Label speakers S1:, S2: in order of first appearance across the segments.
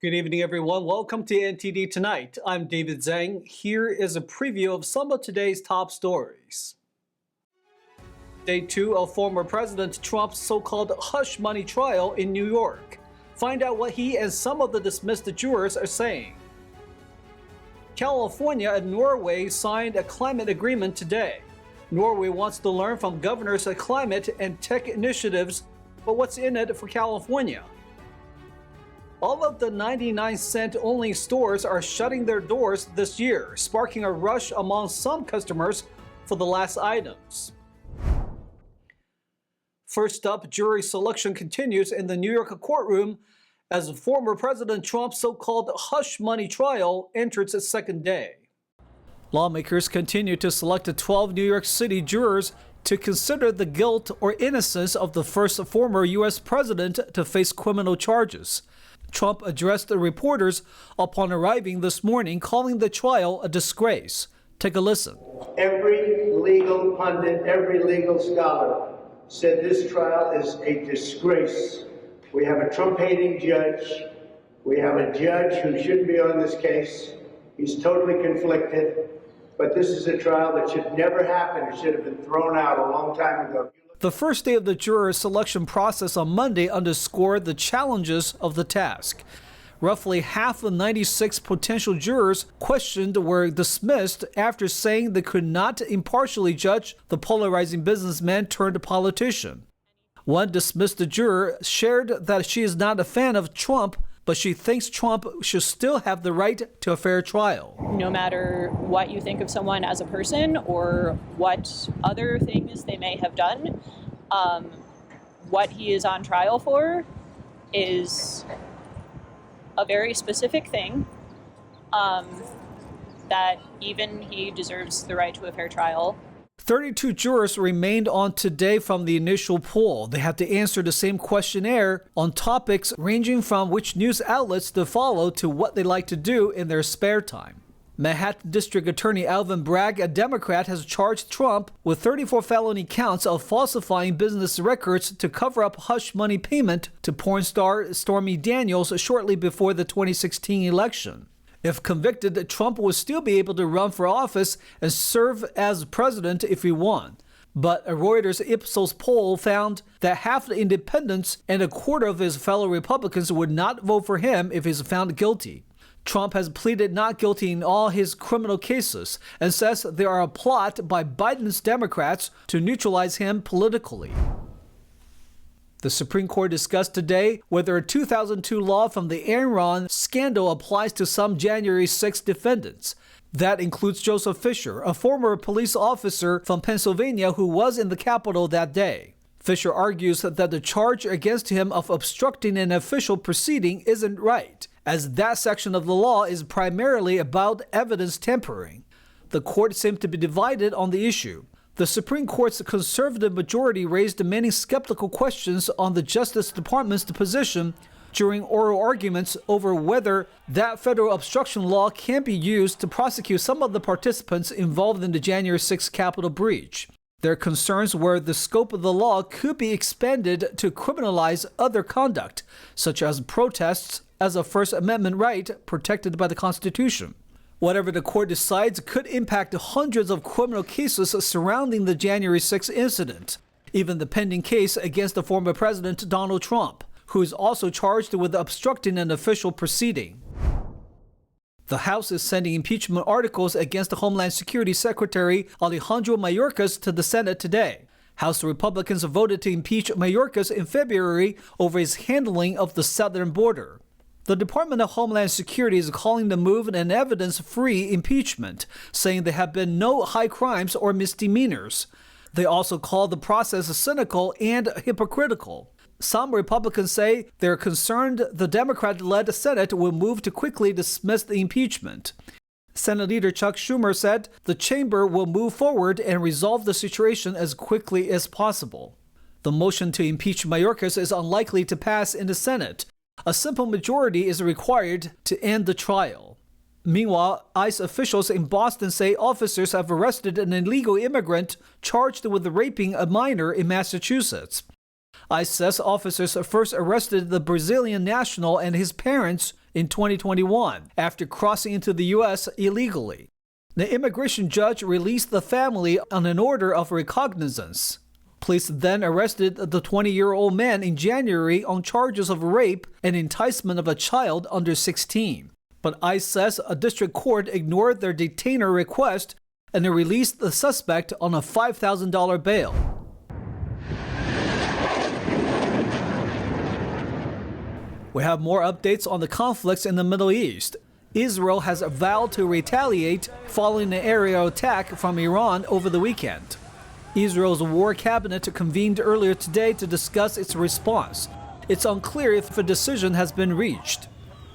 S1: Good evening, everyone. Welcome to NTD Tonight. I'm David Zhang. Here is a preview of some of today's top stories. Day 2 of former President Trump's so-called hush money trial in New York. Find out what he and some of the dismissed jurors are saying. California and Norway signed a climate agreement today. Norway wants to learn from governors' climate and tech initiatives, but what's in it for California? All of the 99-cent only stores are shutting their doors this year, sparking a rush among some customers for the last items. First up, jury selection continues in the New York courtroom as former President Trump's so-called hush money trial enters its second day. Lawmakers continue to select 12 New York City jurors to consider the guilt or innocence of the first former U.S. president to face criminal charges. Trump addressed the reporters upon arriving this morning, calling the trial a disgrace. Take a listen.
S2: Every legal pundit, every legal scholar said this trial is a disgrace. We have a Trump-hating judge. We have a judge who shouldn't be on this case. He's totally conflicted. But this is a trial that should never happen. It should have been thrown out a long time ago.
S1: The first day of the juror selection process on Monday underscored the challenges of the task. Roughly half of 96 potential jurors questioned were dismissed after saying they could not impartially judge the polarizing businessman turned politician. One dismissed juror shared that she is not a fan of Trump, but she thinks Trump should still have the right to a fair trial.
S3: No matter what you think of someone as a person or what other things they may have done, what he is on trial for is a very specific thing, that even he deserves the right to a fair trial.
S1: 32 jurors remained on today from the initial poll. They had to answer the same questionnaire on topics ranging from which news outlets to follow to what they like to do in their spare time. Manhattan District Attorney Alvin Bragg, a Democrat, has charged Trump with 34 felony counts of falsifying business records to cover up hush money payment to porn star Stormy Daniels shortly before the 2016 election. If convicted, Trump will still be able to run for office and serve as president if he won. But a Reuters Ipsos poll found that half the independents and a quarter of his fellow Republicans would not vote for him if he's found guilty. Trump has pleaded not guilty in all his criminal cases and says there are a plot by Biden's Democrats to neutralize him politically. The Supreme Court discussed today whether a 2002 law from the Enron scandal applies to some January 6 defendants. That includes Joseph Fisher, a former police officer from Pennsylvania who was in the Capitol that day. Fisher argues that the charge against him of obstructing an official proceeding isn't right, as that section of the law is primarily about evidence tampering. The court seemed to be divided on the issue. The Supreme Court's conservative majority raised many skeptical questions on the Justice Department's position during oral arguments over whether that federal obstruction law can be used to prosecute some of the participants involved in the January 6 Capitol breach. Their concerns were the scope of the law could be expanded to criminalize other conduct, such as protests, as a First Amendment right protected by the Constitution. Whatever the court decides could impact hundreds of criminal cases surrounding the January 6 incident, even the pending case against the former President Donald Trump, who is also charged with obstructing an official proceeding. The House is sending impeachment articles against the Homeland Security Secretary Alejandro Mayorkas to the Senate today. House Republicans voted to impeach Mayorkas in February over his handling of the southern border. The Department of Homeland Security is calling the move an evidence-free impeachment, saying there have been no high crimes or misdemeanors. They also call the process cynical and hypocritical. Some Republicans say they're concerned the Democrat-led Senate will move to quickly dismiss the impeachment. Senate Leader Chuck Schumer said the chamber will move forward and resolve the situation as quickly as possible. The motion to impeach Mayorkas is unlikely to pass in the Senate. A simple majority is required to end the trial. Meanwhile, ICE officials in Boston say officers have arrested an illegal immigrant charged with raping a minor in Massachusetts. ICE says officers first arrested the Brazilian national and his parents in 2021 after crossing into the U.S. illegally. The immigration judge released the family on an order of recognizance. Police then arrested the 20-year-old man in January on charges of rape and enticement of a child under 16. But ICE says a district court ignored their detainer request and they released the suspect on a $5,000 bail. We have more updates on the conflicts in the Middle East. Israel has vowed to retaliate following an aerial attack from Iran over the weekend. Israel's war cabinet convened earlier today to discuss its response. It's unclear if a decision has been reached.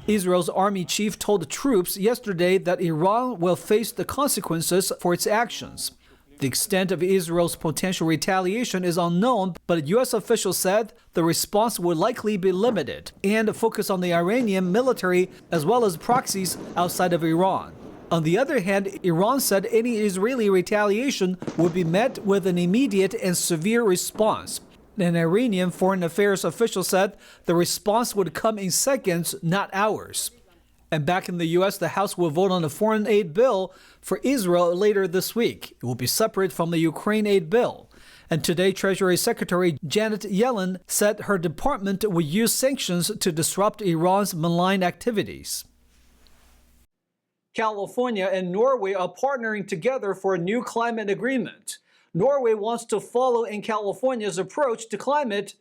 S1: Israel's army chief told the troops yesterday that Iran will face the consequences for its actions. The extent of Israel's potential retaliation is unknown, but U.S. officials said the response would likely be limited and focus on the Iranian military as well as proxies outside of Iran. On the other hand, Iran said any Israeli retaliation would be met with an immediate and severe response. An Iranian foreign affairs official said the response would come in seconds, not hours. And back in the U.S., the House will vote on a foreign aid bill for Israel later this week. It will be separate from the Ukraine aid bill. And today, Treasury Secretary Janet Yellen said her department would use sanctions to disrupt Iran's malign activities. California and Norway are partnering together for a new climate agreement. Norway wants to follow in California's approach to climate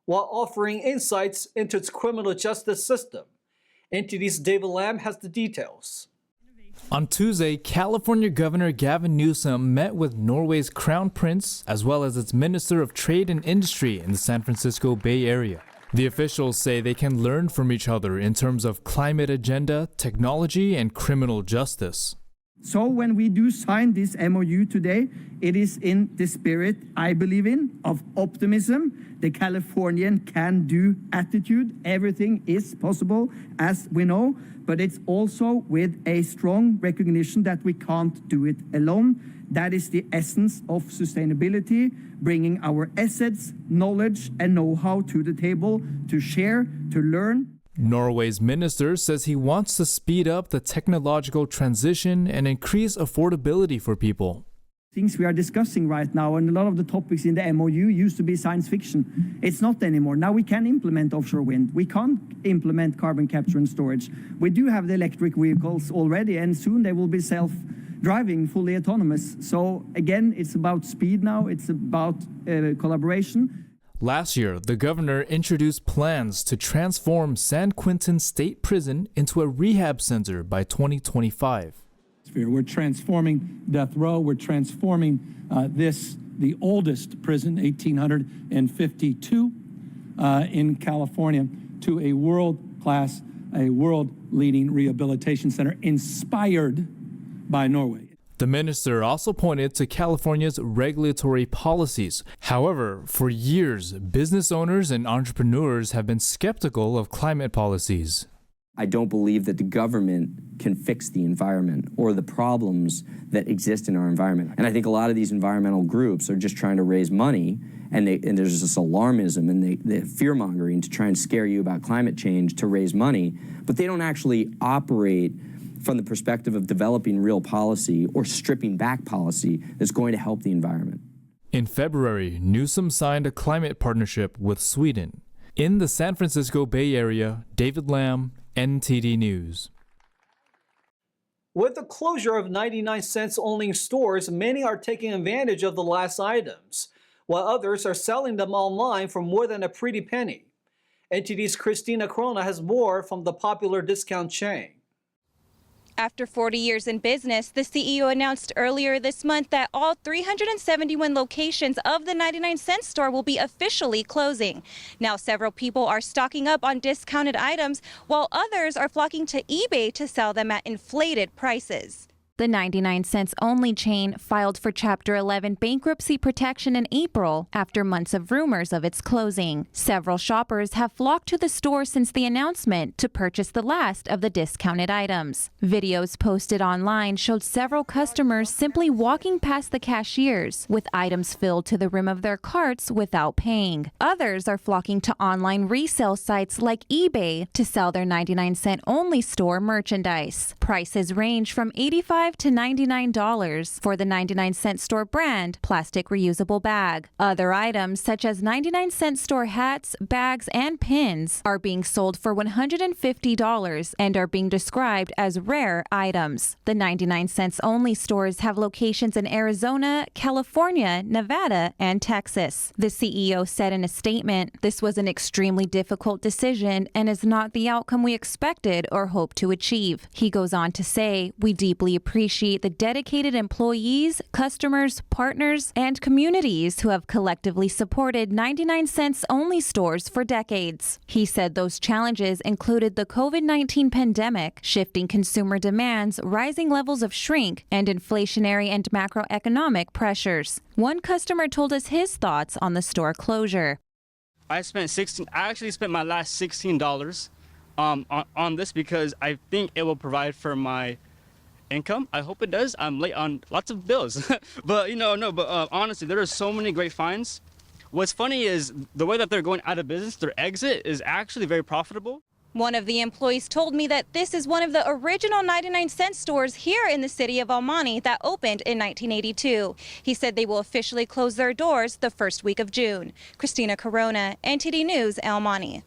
S1: while offering insights into its criminal justice system. NTD's David Lamb has the details.
S4: On Tuesday, California Governor Gavin Newsom met with Norway's Crown Prince as well as its Minister of Trade and Industry in the San Francisco Bay Area. The officials say they can learn from each other in terms of climate agenda, technology, and criminal justice.
S5: So when we do sign this MOU today, it is in the spirit I believe in of optimism, the Californian can-do attitude. Everything is possible, as we know, but it's also with a strong recognition that we can't do it alone. That is the essence of sustainability, bringing our assets, knowledge, and know-how to the table to share, to learn.
S4: Norway's minister says he wants to speed up the technological transition and increase affordability for people.
S5: Things we are discussing right now, and a lot of the topics in the MOU used to be science fiction. It's not anymore. Now we can implement offshore wind. We can't implement carbon capture and storage. We do have the electric vehicles already, and soon they will be self-driving, fully autonomous. So again, it's about speed now. It's about collaboration.
S4: Last year, the governor introduced plans to transform San Quentin State Prison into a rehab center by 2025.
S6: We're transforming death row. We're transforming the oldest prison, 1852, in California, to a world-class, a world-leading rehabilitation center inspired by Norway.
S4: The minister also pointed to California's regulatory policies. However, for years, business owners and entrepreneurs have been skeptical of climate policies.
S7: I don't believe that the government can fix the environment or the problems that exist in our environment. And I think a lot of these environmental groups are just trying to raise money, and there's this alarmism and the fear-mongering to try and scare you about climate change to raise money, but they don't actually operate from the perspective of developing real policy or stripping back policy that's going to help the environment.
S4: In February, Newsom signed a climate partnership with Sweden. In the San Francisco Bay Area, David Lamb, NTD News.
S1: With the closure of 99-cents only stores, many are taking advantage of the last items, while others are selling them online for more than a pretty penny. NTD's Christina Crona has more from the popular discount chain.
S8: After 40 years in business, the CEO announced earlier this month that all 371 locations of the 99-cent store will be officially closing. Now, several people are stocking up on discounted items, while others are flocking to eBay to sell them at inflated prices. The 99 cents only chain filed for Chapter 11 bankruptcy protection in April after months of rumors of its closing. Several shoppers have flocked to the store since the announcement to purchase the last of the discounted items. Videos posted online showed several customers simply walking past the cashiers with items filled to the rim of their carts without paying. Others are flocking to online resale sites like eBay to sell their 99 cent only store merchandise. Prices range from $85 to $99 for the 99 cent store brand plastic reusable bag. Other items such as 99 cent store hats, bags, and pins are being sold for $150 and are being described as rare items. The 99 cents only stores have locations in Arizona, California, Nevada, and Texas. The CEO said in a statement, "This was an extremely difficult decision and is not the outcome we expected or hoped to achieve." He goes on to say, "We deeply appreciate the dedicated employees, customers, partners, and communities who have collectively supported 99 cents only stores for decades." He said those challenges included the COVID-19 pandemic, shifting consumer demands, rising levels of shrink, and inflationary and macroeconomic pressures. One customer told us his thoughts on the store closure.
S9: I actually spent my last $16 on this because I think it will provide for my income. I hope it does. I'm late on lots of bills. But honestly, there are so many great finds. What's funny is the way that they're going out of business, their exit is actually very profitable.
S8: One of the employees told me that this is one of the original 99 cent stores here in the city of El Monte that opened in 1982. He said they will officially close their doors the first week of June. Christina Corona, NTD News, El Monte.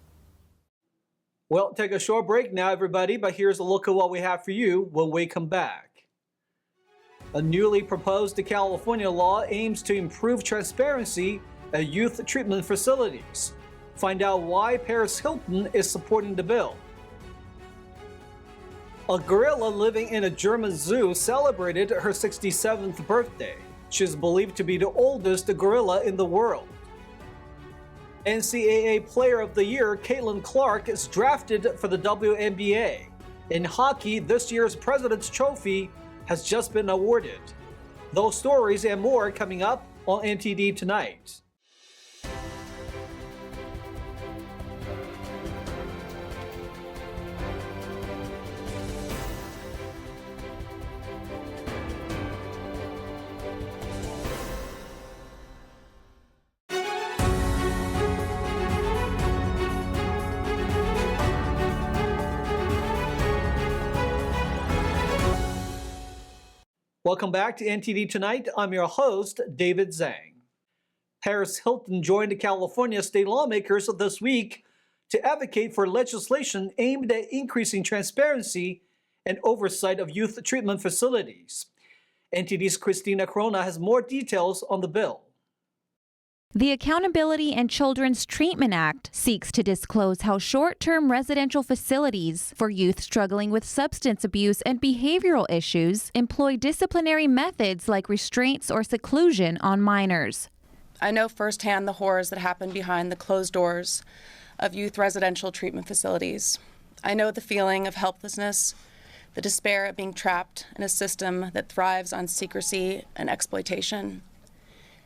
S1: Well, take a short break now, everybody, but here's a look at what we have for you when we come back. A newly proposed California law aims to improve transparency at youth treatment facilities. Find out why Paris Hilton is supporting the bill. A gorilla living in a German zoo celebrated her 67th birthday. She is believed to be the oldest gorilla in the world. NCAA Player-of-the-Year Caitlin Clark is drafted for the WNBA. In hockey, this year's President's Trophy has just been awarded. Those stories and more coming up on NTD Tonight. Welcome back to NTD Tonight. I'm your host, David Zhang. Paris Hilton joined California state lawmakers this week to advocate for legislation aimed at increasing transparency and oversight of youth treatment facilities. NTD's Christina Corona has more details on the bill.
S8: The Accountability and Children's Treatment Act seeks to disclose how short-term residential facilities for youth struggling with substance abuse and behavioral issues employ disciplinary methods like restraints or seclusion on minors.
S10: I know firsthand the horrors that happen behind the closed doors of youth residential treatment facilities. I know the feeling of helplessness, the despair at being trapped in a system that thrives on secrecy and exploitation.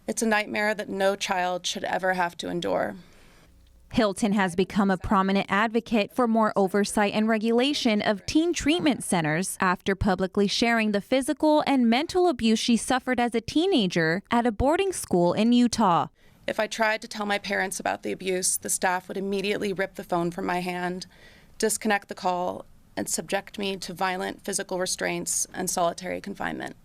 S10: It's a nightmare that no child should ever have to endure.
S8: Hilton has become a prominent advocate for more oversight and regulation of teen treatment centers after publicly sharing the physical and mental abuse she suffered as a teenager at a boarding school in Utah.
S10: If I tried to tell my parents about the abuse, the staff would immediately rip the phone from my hand, disconnect the call, and subject me to violent physical restraints and solitary confinement.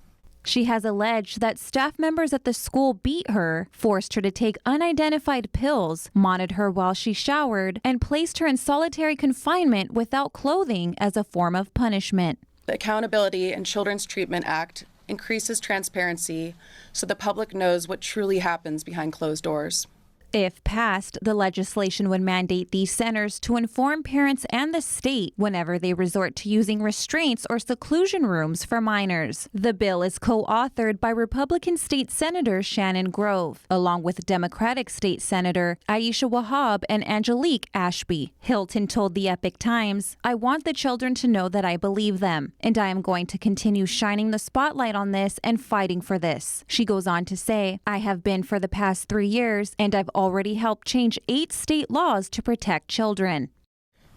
S8: She has alleged that staff members at the school beat her, forced her to take unidentified pills, monitored her while she showered, and placed her in solitary confinement without clothing as a form of punishment.
S10: The Accountability and Children's Treatment Act increases transparency so the public knows what truly happens behind closed doors.
S8: If passed, the legislation would mandate these centers to inform parents and the state whenever they resort to using restraints or seclusion rooms for minors. The bill is co-authored by Republican State Senator Shannon Grove, along with Democratic State Senator Aisha Wahab and Angelique Ashby. Hilton told the Epic Times, "I want the children to know that I believe them, and I am going to continue shining the spotlight on this and fighting for this." She goes on to say, "I have been for the past 3 years, and I've already helped change 8 state laws to protect children."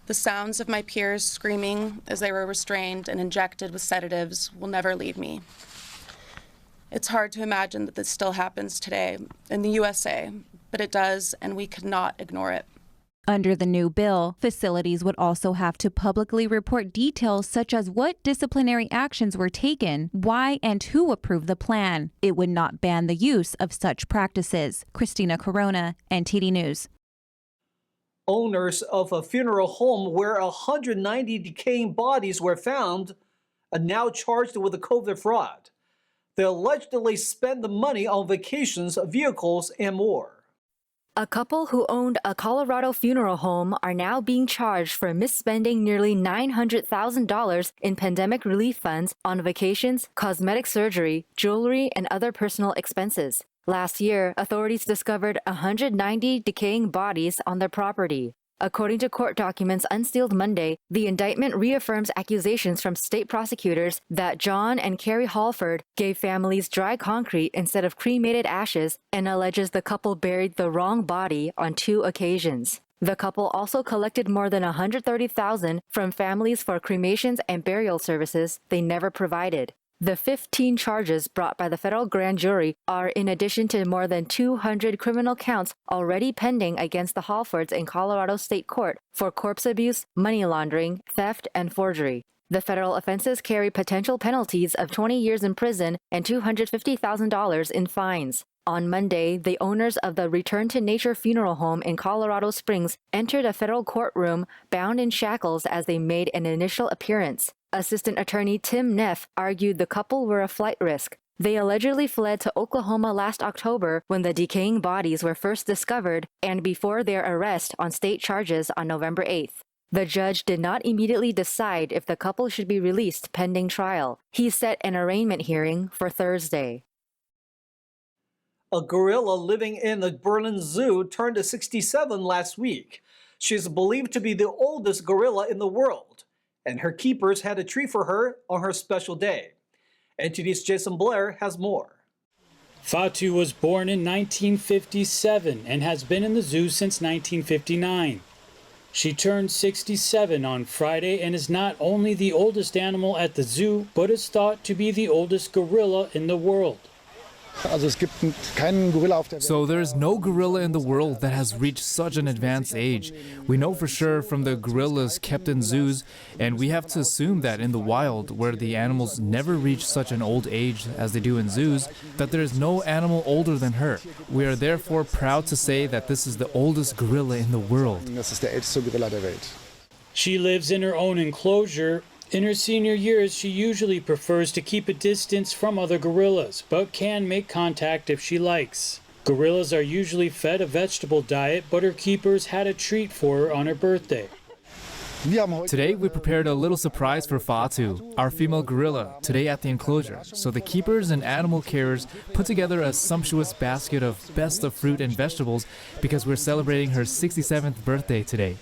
S10: The sounds of my peers screaming as they were restrained and injected with sedatives will never leave me. It's hard to imagine that this still happens today in the USA, but it does, and we cannot ignore it.
S8: Under the new bill, facilities would also have to publicly report details such as what disciplinary actions were taken, why and who approved the plan. It would not ban the use of such practices. Christina Corona, NTD News.
S1: Owners of a funeral home where 190 decaying bodies were found are now charged with a COVID fraud. They allegedly spent the money on vacations, vehicles, and more.
S11: A couple who owned a Colorado funeral home are now being charged for misspending nearly $900,000 in pandemic relief funds on vacations, cosmetic surgery, jewelry, and other personal expenses. Last year, authorities discovered 190 decaying bodies on their property. According to court documents unsealed Monday, the indictment reaffirms accusations from state prosecutors that John and Carrie Halford gave families dry concrete instead of cremated ashes and alleges the couple buried the wrong body on 2 occasions. The couple also collected more than $130,000 from families for cremations and burial services they never provided. The 15 charges brought by the federal grand jury are in addition to more than 200 criminal counts already pending against the Halfords in Colorado State Court for corpse abuse, money laundering, theft, and forgery. The federal offenses carry potential penalties of 20 years in prison and $250,000 in fines. On Monday, the owners of the Return to Nature funeral home in Colorado Springs entered a federal courtroom bound in shackles as they made an initial appearance. Assistant Attorney Tim Neff argued the couple were a flight risk. They allegedly fled to Oklahoma last October when the decaying bodies were first discovered and before their arrest on state charges on November 8th. The judge did not immediately decide if the couple should be released pending trial. He set an arraignment hearing for Thursday.
S1: A gorilla living in the Berlin Zoo turned 67 last week. She is believed to be the oldest gorilla in the world, and her keepers had a treat for her on her special day. NTD's Jason Blair has more.
S12: Fatu was born in 1957 and has been in the zoo since 1959. She turned 67 on Friday and is not only the oldest animal at the zoo, but is thought to be the oldest gorilla in the world.
S4: So there is no gorilla in the world that has reached such an advanced age. We know for sure from the gorillas kept in zoos, and we have to assume that in the wild, where the animals never reach such an old age as they do in zoos, that there is no animal older than her. We are therefore proud to say that this is the oldest gorilla in the world.
S12: She lives in her own enclosure. In her senior years, she usually prefers to keep a distance from other gorillas, but can make contact if she likes. Gorillas are usually fed a vegetable diet, but her keepers had a treat for her on her birthday.
S4: Today, we prepared a little surprise for Fatu, our female gorilla, today at the enclosure. So the keepers and animal carers put together a sumptuous basket of best of fruit and vegetables because we're celebrating her 67th birthday today.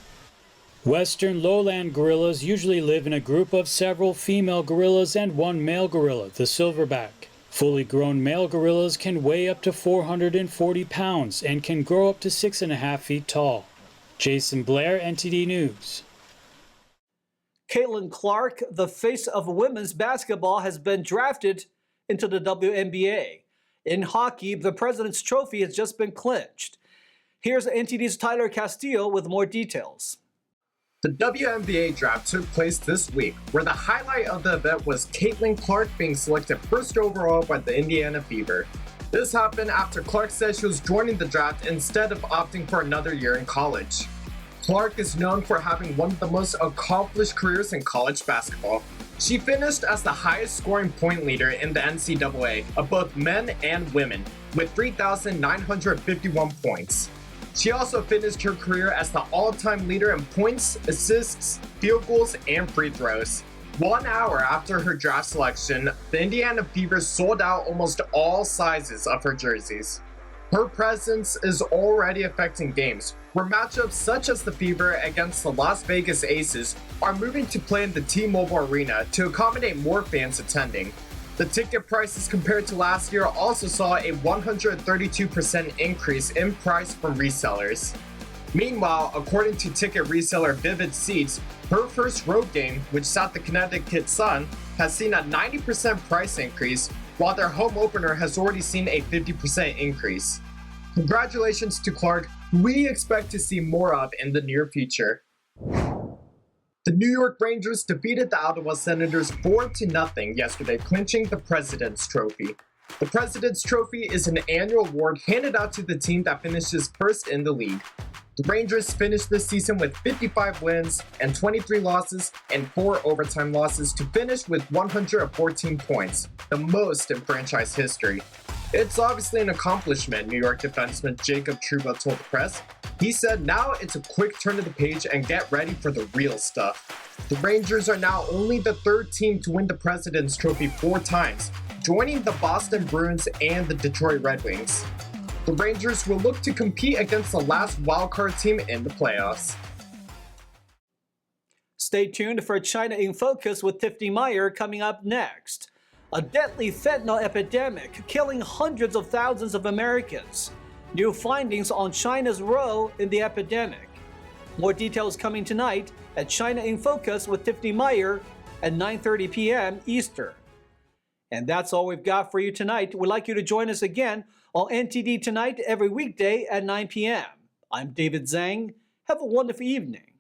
S12: Western lowland gorillas usually live in a group of several female gorillas and one male gorilla, the silverback. Fully grown male gorillas can weigh up to 440 pounds and can grow up to 6.5 feet tall. Jason Blair, NTD News.
S1: Caitlin Clark, the face of women's basketball, has been drafted into the WNBA. In hockey, the President's Trophy has just been clinched. Here's NTD's Tyler Castillo with more details.
S13: The WNBA draft took place this week, where the highlight of the event was Caitlin Clark being selected first overall by the Indiana Fever. This happened after Clark said she was joining the draft instead of opting for another year in college. Clark is known for having one of the most accomplished careers in college basketball. She finished as the highest scoring point leader in the NCAA of both men and women, with 3,951 points. She also finished her career as the all-time leader in points, assists, field goals, and free throws. 1 hour after her draft selection, the Indiana Fever sold out almost all sizes of her jerseys. Her presence is already affecting games, where matchups such as the Fever against the Las Vegas Aces are moving to play in the T-Mobile Arena to accommodate more fans attending. The ticket prices compared to last year also saw a 132% increase in price from resellers. Meanwhile, according to ticket reseller Vivid Seats, her first road game, which sat the Connecticut Sun, has seen a 90% price increase, while their home opener has already seen a 50% increase. Congratulations to Clark, who we expect to see more of in the near future. The New York Rangers defeated the Ottawa Senators 4-0 yesterday, clinching the President's Trophy. The President's Trophy is an annual award handed out to the team that finishes first in the league. The Rangers finished this season with 55 wins and 23 losses and 4 overtime losses to finish with 114 points, the most in franchise history. It's obviously an accomplishment, New York defenseman Jacob Trouba told the press. He said now it's a quick turn of the page and get ready for the real stuff. The Rangers are now only the third team to win the President's Trophy 4 times, joining the Boston Bruins and the Detroit Red Wings. The Rangers will look to compete against the last wildcard team in the playoffs.
S1: Stay tuned for China in Focus with Tiffany Meyer coming up next. A deadly fentanyl epidemic killing hundreds of thousands of Americans. New findings on China's role in the epidemic. More details coming tonight at China in Focus with Tiffany Meyer at 9:30 p.m. Eastern. And that's all we've got for you tonight. We'd like you to join us again on NTD Tonight every weekday at 9 p.m. I'm David Zhang. Have a wonderful evening.